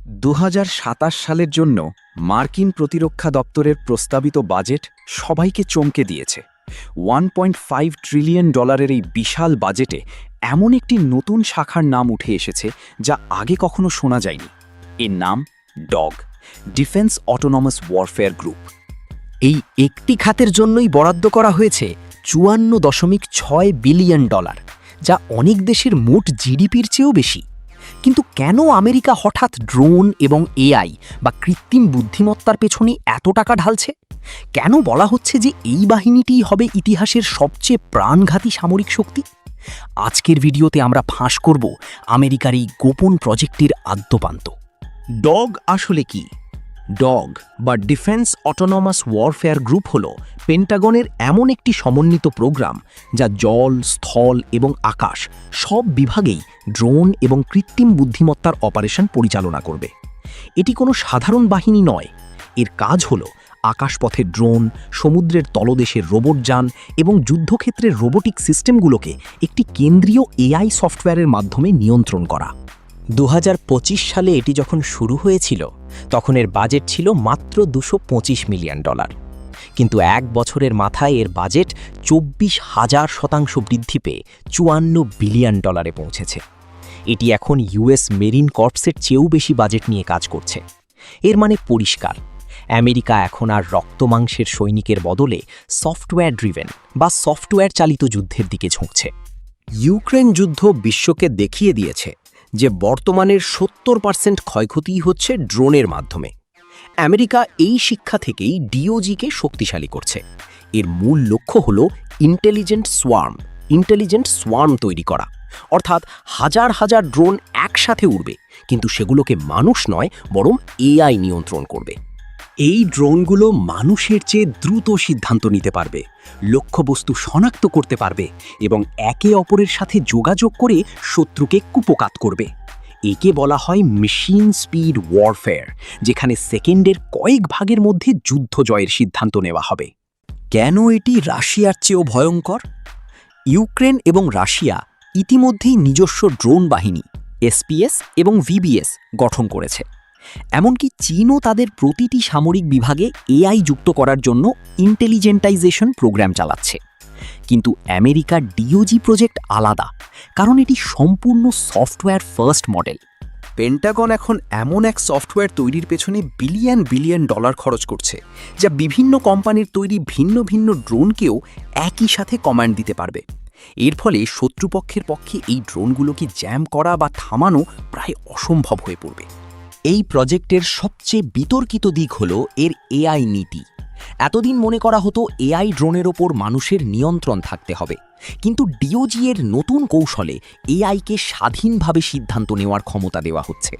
2027 সালের জন্য মার্কিন প্রতিরক্ষা দপ্তরের প্রস্তাবিত বাজেট সবাইকে চমকে দিয়েছে। $1.5 ট্রিলিয়ন এই বিশাল বাজেটে এমন একটি নতুন শাখার নাম উঠে এসেছে যা আগে কখনো শোনা যায়নি। এর নাম dog, defence autonomous warfare group. এই একটি খাতের জন্যই বরাদ্দ করা হয়েছে $54.6 বিলিয়ন, যা অনেক দেশের মোট জিডিপির চেয়েও বেশি। কিন্তু কেন আমেরিকা হঠাৎ ড্রোন এবং এআই বা কৃত্রিম বুদ্ধিমত্তার পেছনে এত টাকা ঢালছে? কেন বলা হচ্ছে যে এই বাহিনীটিই হবে ইতিহাসের সবচেয়ে প্রাণঘাতী সামরিক শক্তি? আজকের ভিডিওতে আমরা ফাঁস করব আমেরিকার এই গোপন প্রজেক্টের আদ্যোপান্ত। ডগ আসলে কি? ডগ বা ডিফেন্স অটোনমাস ওয়ারফেয়ার গ্রুপ হল পেন্টাগনের এমন একটি সমন্বিত প্রোগ্রাম যা জল, স্থল এবং আকাশ সব বিভাগেই ড্রোন এবং কৃত্রিম বুদ্ধিমত্তার অপারেশন পরিচালনা করবে। এটি কোনো সাধারণ বাহিনী নয়। এর কাজ হল আকাশপথে ড্রোন, সমুদ্রের তলদেশের রোবটযান এবং যুদ্ধক্ষেত্রের রোবোটিক সিস্টেমগুলোকে একটি কেন্দ্রীয় এআই সফটওয়্যারের মাধ্যমে নিয়ন্ত্রণ করা। 2025 সালে এটি যখন শুরু হয়েছিল তখন এর বাজেট ছিল মাত্র $225 মিলিয়ন, কিন্তু এক বছরের মাথায় এর বাজেট 24,000% বৃদ্ধি পেয়ে $54 বিলিয়ন পৌঁছেছে। এটি এখন ইউএস মেরিন কর্পসের চেয়েও বেশি বাজেট নিয়ে কাজ করছে। এর মানে পরিষ্কার, আমেরিকা এখন আর রক্তমাংসের সৈনিকের বদলে সফটওয়্যার ড্রিভেন বা সফটওয়্যার চালিত যুদ্ধের দিকে ঝুঁকছে। ইউক্রেন যুদ্ধ বিশ্বকে দেখিয়ে দিয়েছে যে বর্তমানের 70% ক্ষয়ক্ষতিই হচ্ছে ড্রোনের মাধ্যমে। আমেরিকা এই শিক্ষা থেকেই ডিওজিকে শক্তিশালী করছে। এর মূল লক্ষ্য হল ইন্টেলিজেন্ট সোয়ার্ম তৈরি করা, অর্থাৎ হাজার হাজার ড্রোন একসাথে উড়বে, কিন্তু সেগুলোকে মানুষ নয় বরং এআই নিয়ন্ত্রণ করবে। এই ড্রোনগুলো মানুষের চেয়ে দ্রুত সিদ্ধান্ত নিতে পারবে, লক্ষ্যবস্তু শনাক্ত করতে পারবে এবং একে অপরের সাথে যোগাযোগ করে শত্রুকে কুপোকাত করবে। একে বলা হয় মেশিন স্পিড ওয়ারফেয়ার, যেখানে সেকেন্ডের কয়েক ভাগের মধ্যে যুদ্ধ জয়ের সিদ্ধান্ত নেওয়া হবে। কেন এটি রাশিয়ার চেয়েও ভয়ঙ্কর? ইউক্রেন এবং রাশিয়া ইতিমধ্যেই নিজস্ব ড্রোন বাহিনী এসপিএস এবং ভিবিএস গঠন করেছে। এমনকি চীনও তাদের প্রতিটি সামরিক বিভাগে এআই যুক্ত করার জন্য ইন্টেলিজেন্টাইজেশন প্রোগ্রাম চালাচ্ছে। কিন্তু আমেরিকার ডিওজি প্রজেক্ট আলাদা, কারণ এটি সম্পূর্ণ সফটওয়্যার ফার্স্ট মডেল। পেন্টাগন এখন এমন এক সফটওয়্যার তৈরির পেছনে বিলিয়ন বিলিয়ন ডলার খরচ করছে, যা বিভিন্ন কোম্পানির তৈরি ভিন্ন ভিন্ন ড্রোনকেও একই সাথে কমান্ড দিতে পারবে। এর ফলে শত্রুপক্ষের পক্ষে এই ড্রোনগুলোকে জ্যাম করা বা থামানো প্রায় অসম্ভব হয়ে পড়বে। এই প্রজেক্টের সবচেয়ে বিতর্কিত দিক হল এর এআই নীতি। এতদিন মনে করা হতো এআই ড্রোনের ওপর মানুষের নিয়ন্ত্রণ থাকতে হবে, কিন্তু ডিওজি এর নতুন কৌশলে এআইকে স্বাধীনভাবে সিদ্ধান্ত নেওয়ার ক্ষমতা দেওয়া হচ্ছে।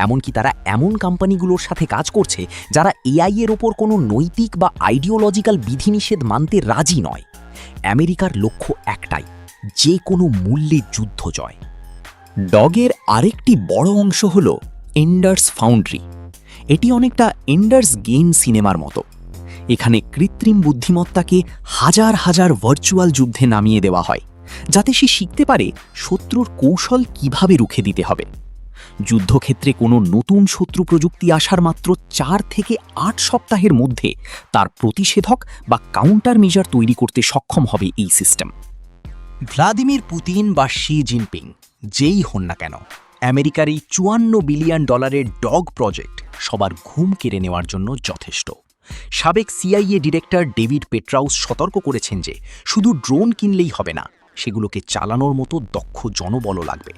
এমনকি তারা এমন কোম্পানিগুলোর সাথে কাজ করছে যারা এআই এর ওপর কোনো নৈতিক বা আইডিওলজিক্যাল বিধিনিষেধ মানতে রাজি নয়। আমেরিকার লক্ষ্য একটাই, যে কোনো মূল্যে যুদ্ধ জয়। ডগের আরেকটি বড় অংশ হল এন্ডার্স ফাউন্ড্রি। এটি অনেকটা এন্ডার্স গেম সিনেমার মতো। এখানে কৃত্রিম বুদ্ধিমত্তাকে হাজার হাজার ভার্চুয়াল যুদ্ধে নামিয়ে দেওয়া হয়, যাতে সে শিখতে পারে শত্রুর কৌশল কিভাবে রুখে দিতে হবে। যুদ্ধক্ষেত্রে কোনো নতুন শত্রু প্রযুক্তি আসার মাত্র 4 থেকে 8 সপ্তাহের মধ্যে তার প্রতিষেধক বা কাউন্টার মেজার তৈরি করতে সক্ষম হবে এই সিস্টেম। ভ্লাদিমির পুতিন বা শি জিনপিং যেই হন না কেন, আমেরিকার এই $54 বিলিয়ন ডগ প্রজেক্ট সবার ঘুম কেড়ে নেওয়ার জন্য যথেষ্ট। সাবেক সিআইএ ডিরেক্টর ডেভিড পেট্রাউস সতর্ক করেছেন যে শুধু ড্রোন কিনলেই হবে না, সেগুলোকে চালানোর মতো দক্ষ জনবলও লাগবে।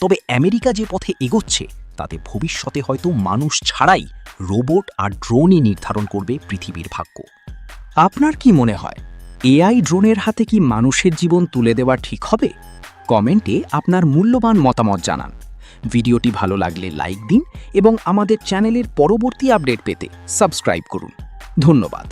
তবে আমেরিকা যে পথে এগোচ্ছে তাতে ভবিষ্যতে হয়তো মানুষ ছাড়াই রোবট আর ড্রোনই নির্ধারণ করবে পৃথিবীর ভাগ্য। আপনার কি মনে হয়, এআই ড্রোনের হাতে কি মানুষের জীবন তুলে দেওয়া ঠিক হবে? কমেন্টে আপনার মূল্যবান মতামত জানান। ভিডিওটি ভালো লাগলে লাইক দিন এবং আমাদের চ্যানেলের পরবর্তী আপডেট পেতে সাবস্ক্রাইব করুন। ধন্যবাদ।